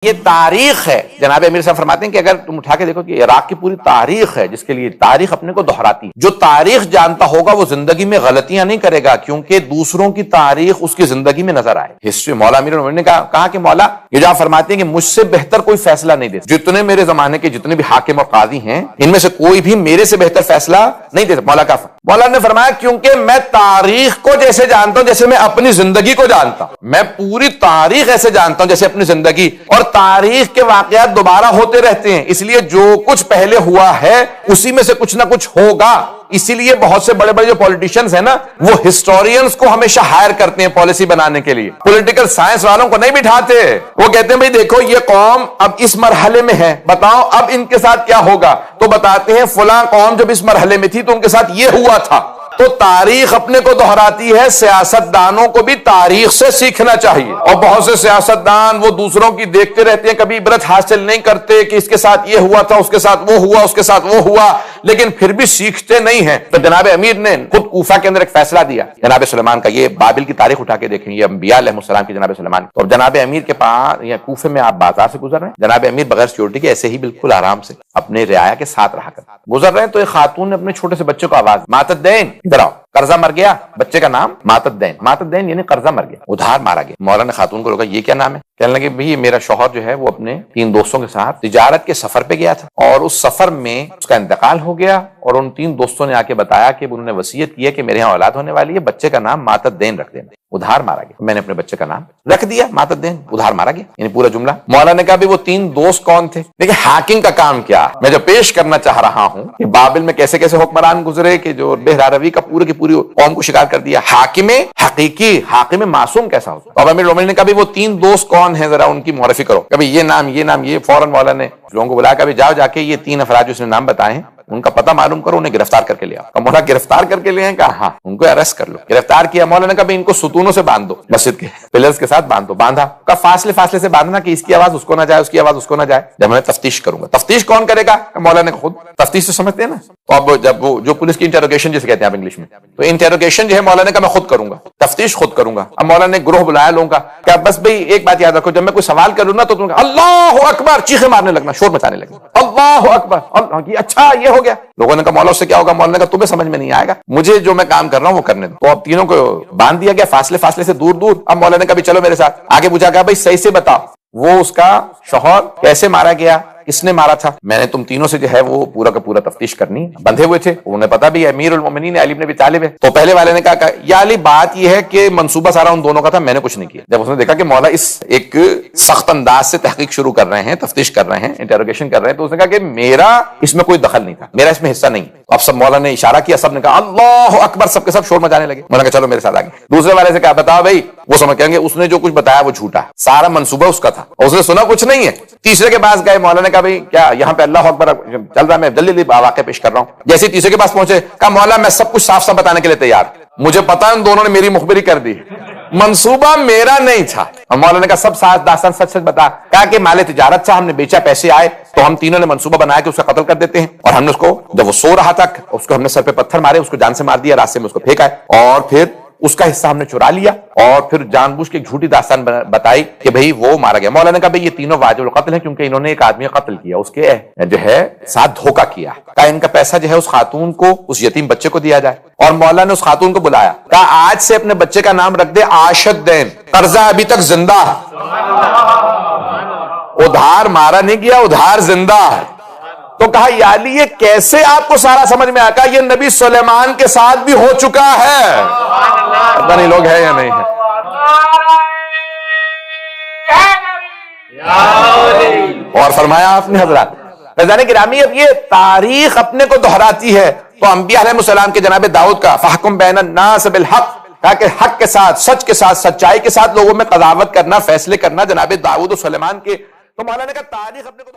یہ تاریخ ہے. جناب امیر صاحب فرماتے ہیں کہ اگر تم اٹھا کے دیکھو کہ عراق کی پوری تاریخ ہے جس کے لیے تاریخ اپنے کو دہراتی ہے. جو تاریخ جانتا ہوگا وہ زندگی میں غلطیاں نہیں کرے گا کیونکہ دوسروں کی تاریخ اس کی زندگی میں نظر آئے. ہسٹری مولا امیر المومنین نے کہا کہ مولا یہ جہاں فرماتے ہیں کہ مجھ سے بہتر کوئی فیصلہ نہیں دے سکتا. جتنے میرے زمانے کے جتنے بھی حاکم اور قاضی ہیں ان میں سے کوئی بھی میرے سے بہتر فیصلہ نہیں دے سکتا. مولا نے فرمایا کیونکہ میں تاریخ کو جیسے جانتا ہوں جیسے میں اپنی زندگی کو جانتا ہوں. میں پوری تاریخ ایسے جانتا ہوں جیسے اپنی زندگی. اور تاریخ کے واقعات دوبارہ ہوتے رہتے ہیں اس لیے جو کچھ پہلے ہوا ہے اسی میں سے کچھ نہ کچھ ہوگا. اسی لیے بہت سے بڑے بڑے جو پولیٹیشنز ہیں نا وہ ہسٹورینز کو ہمیشہ ہائر کرتے ہیں پالیسی بنانے کے لیے. پولیٹیکل سائنس والوں کو نہیں بٹھاتے. وہ کہتے ہیں بھئی دیکھو یہ قوم اب اس مرحلے میں ہے بتاؤ اب ان کے ساتھ کیا ہوگا. تو بتاتے ہیں فلاں قوم جب اس مرحلے میں تھی تو ان کے ساتھ یہ ہوا تھا. تو تاریخ اپنے کو دہراتی ہے. سیاستدانوں کو بھی تاریخ سے سیکھنا چاہیے. اور بہت سے سیاستدان وہ دوسروں کی دیکھتے رہتے ہیں کبھی عبرت حاصل نہیں کرتے کہ اس کے ساتھ یہ ہوا تھا اس کے ساتھ وہ ہوا اس کے ساتھ وہ ہوا لیکن پھر بھی سیکھتے نہیں ہیں. تو جناب امیر نے خود کوفہ کے اندر ایک فیصلہ دیا جناب سلیمان کا. یہ بابل کی تاریخ اٹھا کے دیکھیں یہ انبیاء علیہ السلام کی جناب سلیمان. تو جناب امیر کے پاس یا کوفے میں آپ بازار سے گزر رہے ہیں جناب امیر بغیر سیکورٹی کے ایسے ہی بالکل آرام سے اپنے رعایا کے ساتھ رہا کر گزر رہے ہیں. تو ایک خاتون نے اپنے چھوٹے سے بچے کو آواز ماتت دین ادھر آؤ. قرضہ مر گیا. بچے کا نام ماتت دین. ماتت دین یعنی قرضہ مر گیا ادھار مارا گیا. مولا نے خاتون کو روکا یہ کیا نام ہے. کہنے لگے بھئی میرا شوہر جو ہے وہ اپنے 3 دوستوں کے ساتھ تجارت کے سفر پہ گیا تھا اور اس سفر میں اس کا انتقال ہو گیا اور ان 3 دوستوں نے آ کے بتایا کہ انہوں نے وصیت کی ہے کہ میرے یہاں اولاد ہونے والی ہے بچے کا نام ماتت دین رکھ دینا. ادھار مارا گیا. میں نے اپنے بچے کا نام رکھ دیا ماتت دین ادھار مارا گیا یعنی پورا جملہ. مولا نے کہا بھی وہ 3 دوست کون تھے. دیکھیں حاکم کا کام کیا میں جو پیش کرنا چاہ رہا ہوں کہ بابل میں کیسے کیسے حکمران گزرے کہ جو بہراروی کا پوری کی پوری قوم کو شکار کر دیا. حاکم حقیقی حاکم معصوم کیسا ہوتا. اب امیر المومنین نے کہا بھی وہ 3 دوست کون ہیں ذرا ان کی معرفی کرو. کبھی یہ نام یہ فوراً مولا نے لوگوں کو بلایا کبھی جاؤ جا کے یہ 3 افراد جو اس نے نام بتائے ہیں ان کا پتہ معلوم کرو انہیں گرفتار کر کے لے آؤ. مولا گرفتار کر کے لے آئے. کہا ہاں ان کو اریسٹ کر لو. گرفتار کیا. مولا نے کہا بھی ان کو ستونوں سے باندھ دو مسجد کے پلرز کے ساتھ باندھ دو. باندھا. کا فاصلے سے باندھنا کہ اس کی آواز اس کو نہ جائے اس کی آواز اس کو نہ جائے. جب میں تفتیش کروں گا. تفتیش کون کرے گا. مولا نے خود تفتیش سے سمجھتے ہیں نا. تو اب جب وہ جو پولیس کی انٹروگیشن جسے کہتے ہیں آپ انگلش میں تو انٹروگیشن جو ہے مولا نے کہا میں خود کروں گا تفتیش خود کروں گا. اب مولا نے گروہ بلایا لوگوں کا کہ بس بھئی ایک بات یاد رکھو جب میں کوئی سوال کروں نا تو تم اللہ اکبر چیخیں مارنے لگنا شور مچانے لگنا. اللہ اکبر اللہ اچھا یہ ہو گیا. لوگوں نے کہا مولا اس سے کیا ہوگا. مولا نے کہا تمہیں سمجھ میں نہیں آئے گا مجھے جو میں کام کر رہا ہوں وہ کرنے دو. تو اب تینوں کو باندھ دیا گیا فاصلے سے دور. اب مولا نے کہا بھی چلو میرے ساتھ. آگے پوچھا کہا بھائی صحیح سے بتاؤ وہ اس کا شوہر کیسے مارا گیا کس نے مارا تھا. میں نے تم تینوں سے جو ہے وہ پورا کا پورا تفتیش کرنی. بندھے ہوئے تھے انہیں پتا بھی امیر المومنین علی بن ابی طالب ہے. تو پہلے والے نے کہا یا علی بات یہ ہے کہ منصوبہ سارا ان دونوں کا تھا میں نے کچھ نہیں کیا. جب اس نے دیکھا کہ مولا اس ایک سخت انداز سے تحقیق شروع کر رہے ہیں تفتیش کر رہے ہیں انٹروگیشن کر رہے ہیں تو اس نے کہا کہ میرا اس میں کوئی دخل نہیں تھا میرا اس میں حصہ نہیں. اب سب مولا نے اشارہ کیا سب نے کہا اللہ اکبر سب کے سب شور مچانے لگے. مولا نے کہا چلو میرے ساتھ آگے. دوسرے والے سے کہا بتاؤ بھائی وہ سمجھ کہیں گے اس نے جو کچھ بتایا وہ جھوٹا سارا منصوبہ اس کا تھا اس نے سنا کچھ نہیں ہے. تیسرے کے پاس گئے. مولا نے کہا بھائی کیا یہاں پہ اللہ اکبر چل رہا ہے میں جلدی واقعہ پیش کر رہا ہوں. جیسے تیسرے کے پاس پہنچے کہا مولا میں سب کچھ صاف بتانے کے لیے تیار مجھے پتا ان دونوں نے میری مخبری کر دی منصوبہ میرا نہیں تھا. مولا نے کہا سب ساتھ داستان سچ بتا. کہا کہ مال تجارت تھا ہم نے بیچا پیسے آئے تو ہم تینوں نے منصوبہ بنایا کہ اس کا قتل کر دیتے ہیں اور ہم نے اس کو جب وہ سو رہا تھا اس کو ہم نے سر پہ پتھر مارے اس کو جان سے مار دیا راستے میں اس کو پھینکا اور پھر اس کا حصہ ہم نے چرا لیا اور پھر جان بوجھ کے ایک جھوٹی داستان بتائی کہ بھئی وہ مارا گیا. مولا نے کہا بھئی یہ تینوں واجب القتل ہیں کیونکہ انہوں نے ایک آدمی قتل کیا اس کے جو ہے ساتھ دھوکہ کیا. کہا ان کا پیسہ جو ہے اس خاتون کو اس یتیم بچے کو دیا جائے. اور مولا نے اس خاتون کو بلایا کہا آج سے اپنے بچے کا نام رکھ دے عاشت دین. قرضہ ابھی تک زندہ ادھار مارا نہیں گیا ادھار زندہ. تو کہا یا علی یہ کیسے آپ کو سارا سمجھ میں آیا. یہ نبی سلیمان کے ساتھ بھی ہو چکا ہے. پتہ نہیں لوگ ہیں یا نہیں ہے. اور فرمایا آپ نے حضرات فیضان گرامی اب یہ تاریخ اپنے کو دہراتی ہے. تو انبیاء علیہ السلام کے جناب داؤد کا فحکم بین الناس بالحق کہا کہ حق کے ساتھ سچ کے ساتھ سچائی کے ساتھ لوگوں میں قضاوت کرنا فیصلے کرنا جناب داؤد و سلیمان کے. تو مولانا نے کہا تاریخ اپنے کو